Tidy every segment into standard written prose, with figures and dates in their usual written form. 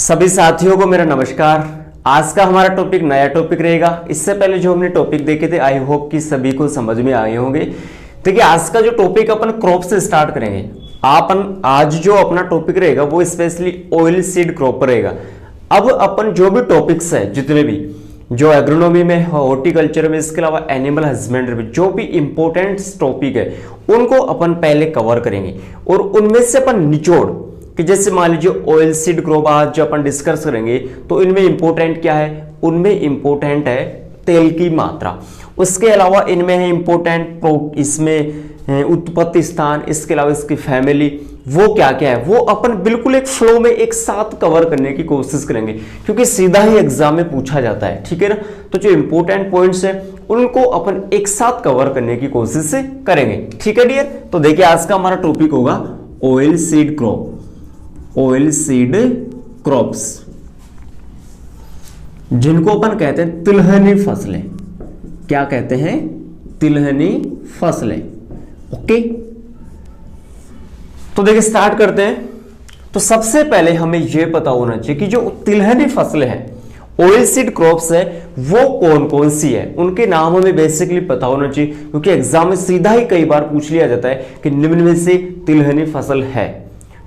सभी साथियों को मेरा नमस्कार। आज का हमारा टॉपिक नया टॉपिक रहेगा। इससे पहले जो हमने टॉपिक देखे थे आई होप कि सभी को समझ में आए होंगे। देखिए आज का जो टॉपिक अपन क्रॉप से स्टार्ट करेंगे। आज जो अपना टॉपिक रहेगा वो स्पेशली ऑयल सीड क्रॉप पर रहेगा। अब अपन जो भी टॉपिक्स है जितने भी जो एग्रोनॉमी में, हॉर्टिकल्चर में, इसके अलावा एनिमल हस्बेंड्री में जो भी इंपॉर्टेंट टॉपिक है उनको अपन पहले कवर करेंगे और उनमें से अपन निचोड़ कि जैसे मान लीजिए ऑयल सीड क्रॉप आज जो अपन डिस्कस करेंगे तो इनमें इंपॉर्टेंट क्या है, उनमें इंपॉर्टेंट है तेल की मात्रा। उसके अलावा इनमें है इंपॉर्टेंट इसमें उत्पत्ति स्थान, इसके अलावा इसकी फैमिली, वो क्या क्या है वो अपन बिल्कुल एक फ्लो में एक साथ कवर करने की कोशिश करेंगे क्योंकि सीधा ही एग्जाम में पूछा जाता है। ठीक है ना, तो जो इंपॉर्टेंट पॉइंट्स है उनको अपन एक साथ कवर करने की कोशिश करेंगे। ठीक है डियर, तो देखिए आज का हमारा टॉपिक होगा oil seed crop, oil seed crops जिनको अपन कहते हैं तिलहनी फसलें। क्या कहते हैं? तिलहनी फसलें। ओके, तो देखिए स्टार्ट करते हैं। तो सबसे पहले हमें यह पता होना चाहिए कि जो तिलहनी फसलें हैं, ऑयल सीड क्रॉप्स है, वो कौन कौन सी है, उनके नाम हमें बेसिकली पता होना चाहिए क्योंकि एग्जाम में सीधा ही कई बार पूछ लिया जाता है कि निम्न में से तिलहनी फसल है,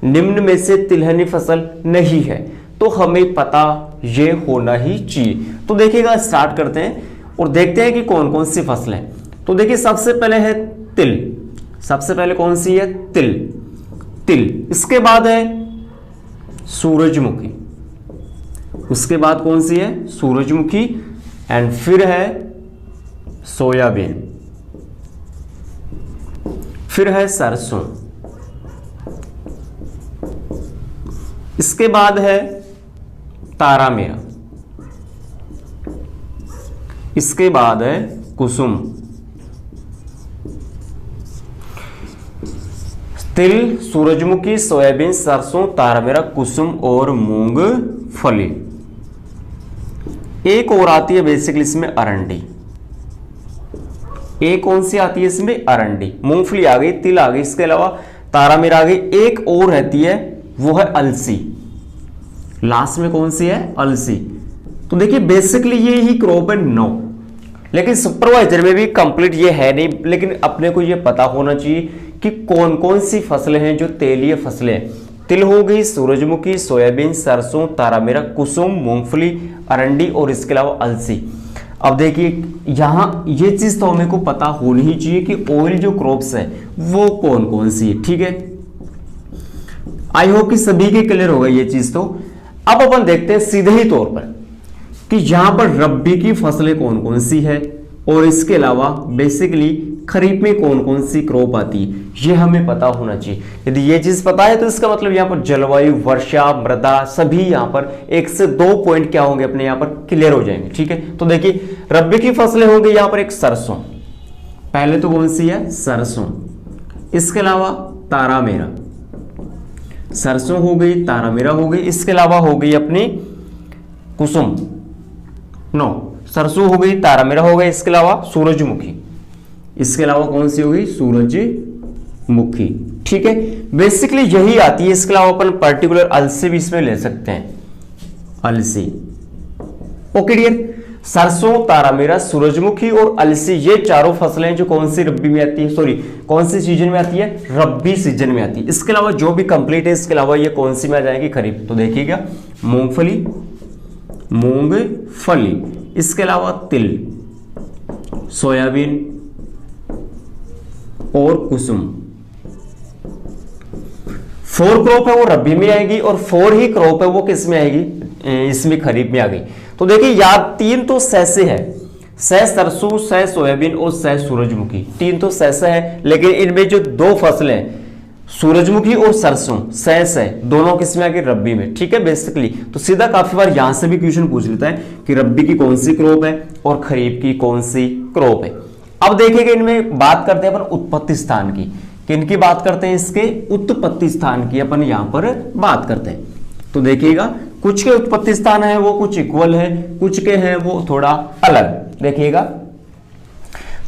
निम्न में से तिलहनी फसल नहीं है, तो हमें पता ये होना ही चाहिए। तो देखिएगा स्टार्ट करते हैं और देखते हैं कि कौन कौन सी फसलें। तो देखिए सबसे पहले है तिल। सबसे पहले कौन सी है? तिल। तिल, इसके बाद है सूरजमुखी, उसके बाद कौन सी है? सूरजमुखी, एंड फिर है सोयाबीन, फिर है सरसों, इसके बाद है तारामीरा, इसके बाद है कुसुम। तिल, सूरजमुखी, सोयाबीन, सरसों, तारामीरा, कुसुम और मूंगफली। एक और आती है बेसिकली इसमें अरंडी। एक कौन सी आती है इसमें? अरंडी। मूंगफली आ गई, तिल आ गई, इसके अलावा तारामीरा आ गई। एक और रहती है वो है अलसी। लास्ट में कौन सी है? अलसी। तो देखिए बेसिकली ये ही क्रॉप है 9, लेकिन सुपरवाइजर में भी कंप्लीट ये है नहीं, लेकिन अपने को ये पता होना चाहिए कि कौन कौन सी फसलें हैं जो तेलीय फसलें हैं। तिल हो गई, सूरजमुखी, सोयाबीन, सरसों, तारामीरा, कुसुम, मूंगफली, अरंडी और इसके अलावा अलसी। अब देखिए यहां ये चीज तो हमें को पता होनी ही चाहिए कि ऑयल जो क्रॉप्स है वो कौन कौन सी है। ठीक है, आई होप कि सभी के क्लियर होगा ये चीज। तो अब अपन देखते हैं सीधे ही तौर पर कि यहां पर रब्बी की फसलें कौन कौन सी है और इसके अलावा बेसिकली खरीफ में कौन कौन सी क्रॉप आती है, ये हमें पता होना चाहिए। यदि ये चीज पता है तो इसका मतलब यहाँ पर जलवायु, वर्षा, मृदा सभी यहाँ पर 1 से 2 पॉइंट क्या होंगे अपने यहाँ पर क्लियर हो जाएंगे। ठीक है, तो देखिए रब्बी की फसलें होंगी यहाँ पर एक सरसों, पहले तो कौन सी है? सरसों, इसके अलावा तारामीरा, सरसों हो गई, तारामीरा हो गई, इसके अलावा हो गई अपनी कुसुम, नो सरसों हो गई, तारामीरा हो गई, इसके अलावा सूरजमुखी, इसके अलावा कौन सी होगी? सूरजमुखी। ठीक है, बेसिकली यही आती है। इसके अलावा अपन पर्टिकुलर अलसी भी इसमें ले सकते हैं, अलसी। ओके डियर, सरसों, तारामीरा, सूरजमुखी और अलसी ये चारों फसलें जो कौन सी रब्बी में आती है, सॉरी कौन सी सीजन में आती है? रब्बी सीजन में आती है। इसके अलावा जो भी कंप्लीट है इसके अलावा ये कौन सी में आ जाएगी? खरीफ। तो देखिएगा मूंगफली, मूंगफली, इसके अलावा तिल, सोयाबीन और कुसुम। 4 क्रॉप है वो रब्बी में आएगी और 4 ही क्रॉप है वो किस में आएगी? इसमें खरीफ में आ गई। तो देखिए यार 3 तो सैसे है, सह सरसों, सह सोयाबीन और सह सूरजमुखी। 3 तो सैसे है, लेकिन इनमें जो 2 फसलें सूरजमुखी और सरसों सह दोनों किस में आ गई? रब्बी में। ठीक है, बेसिकली तो सीधा काफी बार यहां से भी क्वेश्चन पूछ लेता है कि रब्बी की कौन सी क्रॉप है और खरीफ की कौन सी क्रॉप है। अब देखिएगा इनमें बात करते हैं अपन उत्पत्ति स्थान की। किनकी बात करते हैं? इसके उत्पत्ति स्थान की अपन यहां पर बात करते हैं। तो देखिएगा कुछ के उत्पत्ति स्थान है वो कुछ इक्वल है, कुछ के हैं वो थोड़ा अलग। देखिएगा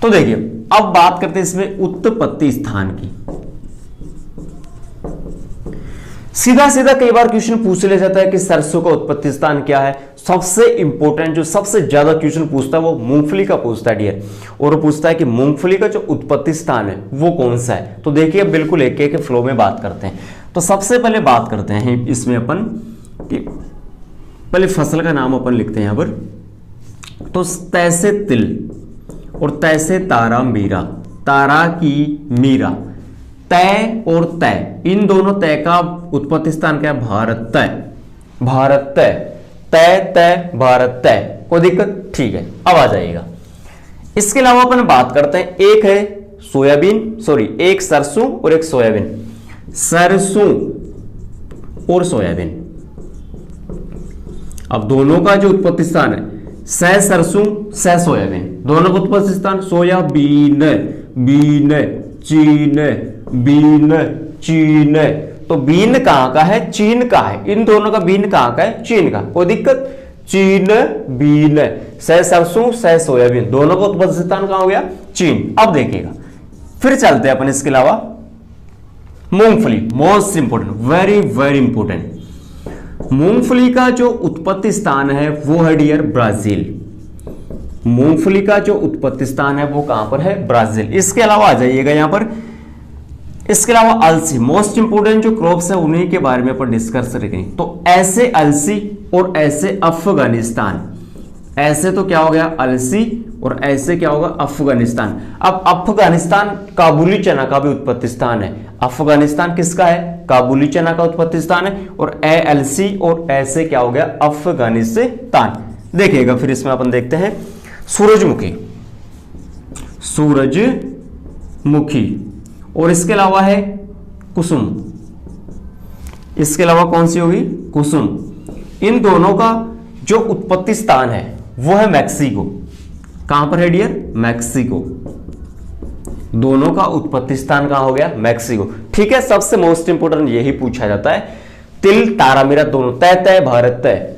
तो देखिए अब बात करते हैं इसमें उत्पत्ति स्थान की। सीधा सीधा कई बार क्वेश्चन पूछ लिया जाता है कि सरसों का उत्पत्ति स्थान क्या है। सबसे इंपॉर्टेंट जो सबसे ज्यादा क्वेश्चन पूछता है वो मूंगफली का पूछता है डियर, और वो पूछता है कि मूंगफली का जो उत्पत्ति स्थान है वो कौन सा है। तो देखिए बिल्कुल एक एक फ्लो में बात करते हैं। तो सबसे पहले बात करते हैं इसमें अपन कि पहले फसल का नाम अपन लिखते हैं यहां पर। तो तै से तिल और तै से तारा मीरा, तारा की मीरा, तय और तय, इन दोनों तय का उत्पत्ति स्थान क्या है? भारत तय, भारत तय, तय तय भारत तय। कोई दिक्कत? ठीक है, अब आ जाएगा। इसके अलावा अपन बात करते हैं, एक है सोयाबीन, सॉरी एक सरसों और एक सोयाबीन, सरसों और सोयाबीन। अब दोनों का जो उत्पत्ति स्थान है सह सरसों सह सोयाबीन, दोनों का उत्पत्ति स्थान सोयाबीन, बीन चीन, बीन चीन। तो बीन कहां का है? चीन का है। इन दोनों का बीन कहां का है? चीन का। कोई दिक्कत? चीन बीन, सह सरसों सह सोयाबीन, दोनों का उत्पत्ति स्थान कहां हो गया? चीन। अब देखिएगा, फिर चलते हैं अपन इसके अलावा मूंगफली, most important, very very important. मूंगफली का जो उत्पत्ति स्थान है वो है डियर ब्राजील। मूंगफली का जो उत्पत्ति स्थान है वो कहां पर है? ब्राजील। इसके अलावा आ जाइएगा यहां पर, इसके अलावा अलसी, मोस्ट इंपोर्टेंट जो क्रॉप्स है उन्हीं के बारे में अपन डिस्कस करेंगे। तो ऐसे अलसी और ऐसे अफगानिस्तान, ऐसे तो क्या हो गया? अलसी, और ऐसे क्या होगा? अफगानिस्तान। अब अफगानिस्तान काबुली चना का भी उत्पत्ति स्थान है। अफगानिस्तान किसका है? काबुली चना का उत्पत्ति स्थान है। और ए अलसी और ऐसे क्या हो गया? अफगानिस्तान। देखिएगा फिर इसमें अपन देखते हैं सूरजमुखी, सूरजमुखी, और इसके अलावा है कुसुम। इसके अलावा कौन सी होगी? कुसुम। इन दोनों का जो उत्पत्ति स्थान है वो है मैक्सिको। कहां पर है डियर? मैक्सिको। दोनों का उत्पत्ति स्थान कहां हो गया? मैक्सिको। ठीक है, सबसे मोस्ट इंपोर्टेंट यही पूछा जाता है। तिल तारा मीरा दोनों तय तय भारत तय,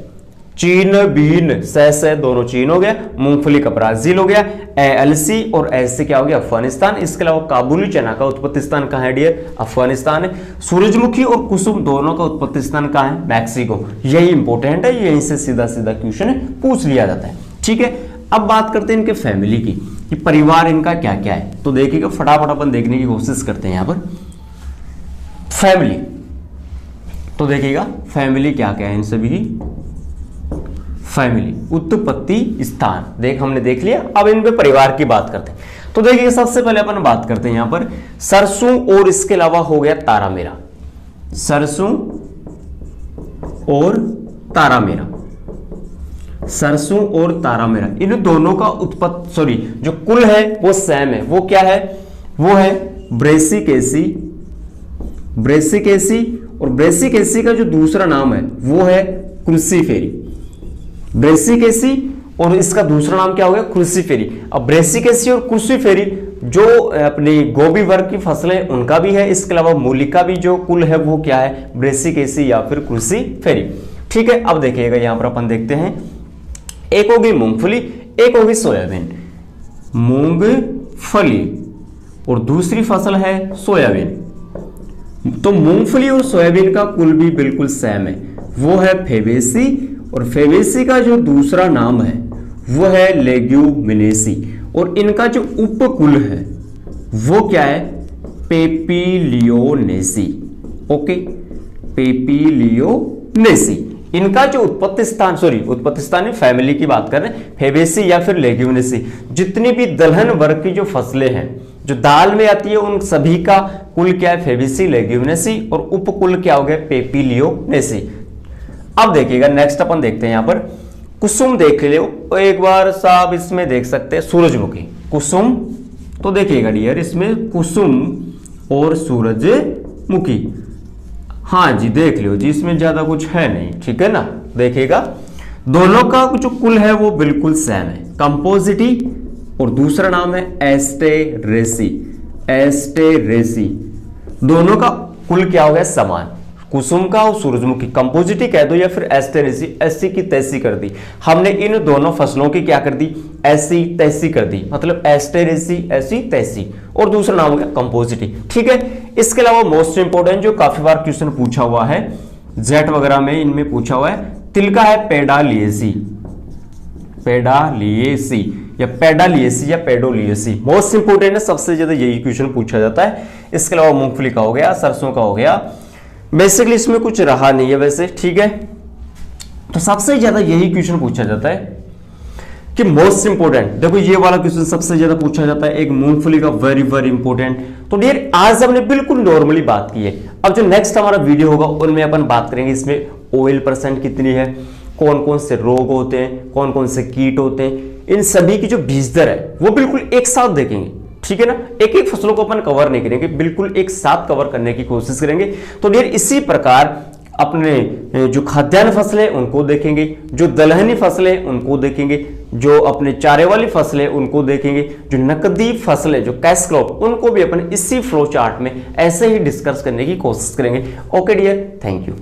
चीन बीन सह सह दोनों चीन हो गया, मूंगफली का ब्राजील हो गया, एलसी और ऐसे क्या हो गया? अफगानिस्तान। इसके अलावा काबुली चना का उत्पत्ति स्थान कहां है डियर? अफगानिस्तान है। सूरजमुखी और कुसुम दोनों का उत्पत्ति स्थान कहां है? मैक्सिको। यही इंपॉर्टेंट है, यहीं से सीधा सीधा क्वेश्चन पूछ लिया जाता है। ठीक है, अब बात करते हैं इनके फैमिली की कि परिवार इनका क्या क्या है। तो देखिएगा फटाफट अपन देखने की कोशिश करते हैं यहां पर फैमिली। तो देखिएगा फैमिली क्या क्या है इन सभी की। फैमिली उत्पत्ति स्थान हमने देख लिया। अब इन पे परिवार की बात करते हैं। तो देखिए सबसे पहले अपन बात करते हैं यहां पर सरसों और इसके अलावा हो गया तारा मीरा, सरसों और तारा मीरा, सरसों और तारा मीरा, इन दोनों का उत्पत्ति सॉरी जो कुल है वो सेम है। वो क्या है? वो है ब्रेसिकेसी, ब्रेसिकेसी, और ब्रेसिकेसी का जो दूसरा नाम है वो है क्रूसीफेरी। ब्रेसिकेसी और इसका दूसरा नाम क्या हो गया? क्रूसीफेरी। अब ब्रेसिकेसी और क्रूसीफेरी जो अपनी गोभी वर्ग की फसलें उनका भी है, इसके अलावा मूली का भी जो कुल है वो क्या है? ब्रेसिकेसी या फिर क्रूसीफेरी। ठीक है, अब देखिएगा यहां पर अपन देखते हैं, एक होगी मूंगफली, एक होगी सोयाबीन। मूंगफली और दूसरी फसल है सोयाबीन। तो मूंगफली और सोयाबीन का कुल भी बिल्कुल सेम है, वो है फेबेसी, और फेबेसी का जो दूसरा नाम है वो है लेग्यूमिनेसी, और इनका जो उपकुल है वो क्या है? पेपिलियोनेसी। ओके, पेपिलियोनेसी। इनका जो उत्पत्ति स्थान उत्पत्ति स्थान फैमिली की बात कर रहे हैं, फेबेसी या फिर लेग्यूमिनेसी। जितनी भी दलहन वर्ग की जो फसलें हैं जो दाल में आती है उन सभी का कुल क्या है? फेबेसी लेग्यूमिनेसी, और उपकुल क्या हो गया? पेपिलियोनेसी। अब देखिएगा नेक्स्ट अपन देखते हैं यहां पर कुसुम। देख लो एक बार साहब, इसमें देख सकते हैं सूरजमुखी, कुसुम। तो देखिएगा डियर इसमें कुसुम और सूरजमुखी, हाँ जी देख लो जी, इसमें ज्यादा कुछ है नहीं। ठीक है ना, देखिएगा दोनों का जो कुल है वो बिल्कुल सेम है, कंपोजिटी, और दूसरा नाम है एस्टेरेसी, एस्टेरेसी। दोनों का कुल क्या हो गया? समान। कुसुम का और सूरजमुखी कंपोजिट ही कह दो या फिर एस्टेरेसी, ऐसी की तैसी कर दी। हमने इन दोनों फसलों की क्या कर दी, ऐसी तैसी कर दी, मतलब एस्टेरेसी ऐसी तैसी, और दूसरा नाम हो गया कंपोजिटी। ठीक है, इसके अलावा मोस्ट इंपोर्टेंट जो काफी बार क्वेश्चन पूछा हुआ है जेट वगैरह में, इनमें पूछा हुआ है, तिल का है पेडालिएसी, पेडालिएसी या पेडालिएसी या पेडोलिएसी, मोस्ट इंपोर्टेंट है, सबसे ज्यादा यही क्वेश्चन पूछा जाता है। इसके अलावा मूंगफली का हो गया, सरसों का हो गया, बेसिकली इसमें कुछ रहा नहीं है वैसे। ठीक है, तो सबसे ज्यादा यही क्वेश्चन पूछा जाता है कि मोस्ट इंपोर्टेंट। देखो ये वाला क्वेश्चन सबसे ज्यादा पूछा जाता है, एक मूंगफली का वेरी वेरी इंपोर्टेंट। तो डियर आज हमने बिल्कुल नॉर्मली बात की है। अब जो नेक्स्ट हमारा वीडियो होगा उनमें अपन बात करेंगे इसमें ऑयल परसेंट कितनी है, कौन कौन से रोग होते हैं, कौन कौन से कीट होते हैं, इन सभी की जो बीज दर है वो बिल्कुल एक साथ देखेंगे। ठीक है ना, एक एक फसलों को अपन कवर नहीं करेंगे, बिल्कुल एक साथ कवर करने की कोशिश करेंगे। तो डियर इसी प्रकार अपने जो खाद्यान्न फसलें उनको देखेंगे, जो दलहनी फसलें उनको देखेंगे, जो अपने चारे वाली फसलें उनको देखेंगे, जो नकदी फसलें जो कैश क्रॉप उनको भी अपन इसी फ्लो चार्ट में ऐसे ही डिस्कस करने की कोशिश करेंगे। Okay dear, thank you.